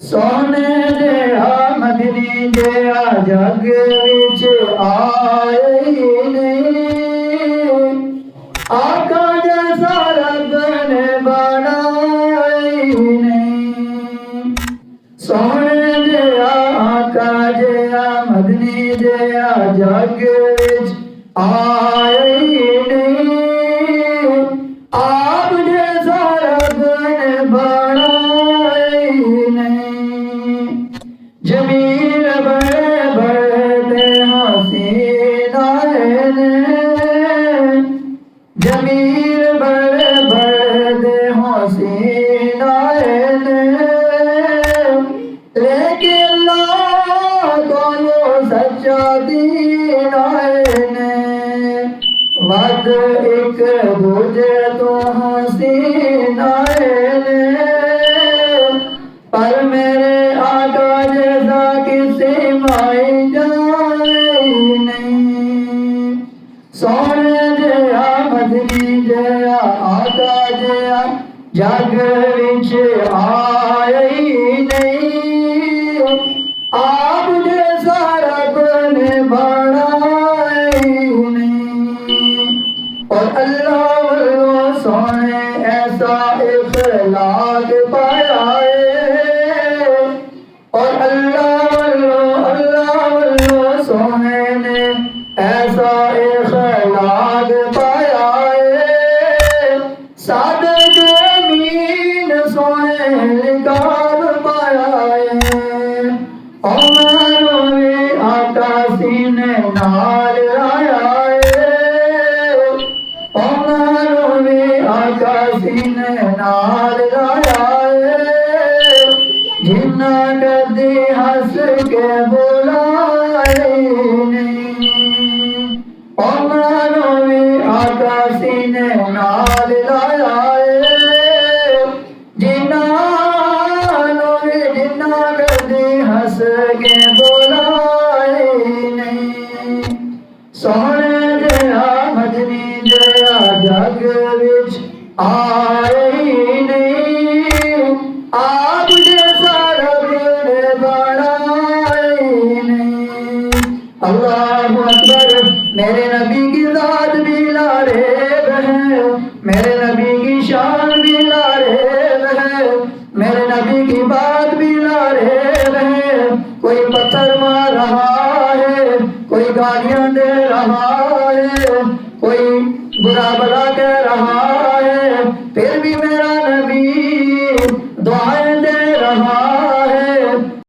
सोने जिहा मदनी जिहा जग विच आए नहीं, आका जैसा रब ने बनाए नहीं। सोने जिहा आका जिहा मदनी जिहा जग विच आए नहीं, आप जैसा रब ने बनाए नहीं। जमील बड़े बड़े हसीनाए ने, जमील बड़े बड़े हसीनाए ने, लेकिन लाखों सच्चा दीन आए ने। वद एक दूजे तो हसीन आए ने, पर मेरे आका जैसा किसी माई जाए नहीं। सोने जिहा मदनी जिहा आका जिहा जग विच आए नहीं, आप जैसा रब ने बनाए नहीं। और अल्लाह वल्लो सोने ऐसा इखलाक पाया है, और अल्लाह वल्लो सोने ने ऐसा इखलाक पाया है। सादक मीन सोने लिकाब पाया है, और मैनू भी आका सीने नाल आया है, और मैनू भी आका सीने नाल आया है। जिन्ना कदी हंस के बुलाए नहीं, और मैनू भी आका सीने नाल आया है। जिन्ना कदी हंस के बुलाए नहीं। सोने जिहा मदनी जिहा जग विच आए नहीं, आप जैसा रब ने बनाए नहीं। अल्लाहु अकबर। मेरे नबी की जात भी लारेब है, मेरे नबी की शान भी लारेब है, मेरे नबी की बात भी लारेब है। कोई पत्थर मार रहा है, कोई गालियां दे रहा है, कोई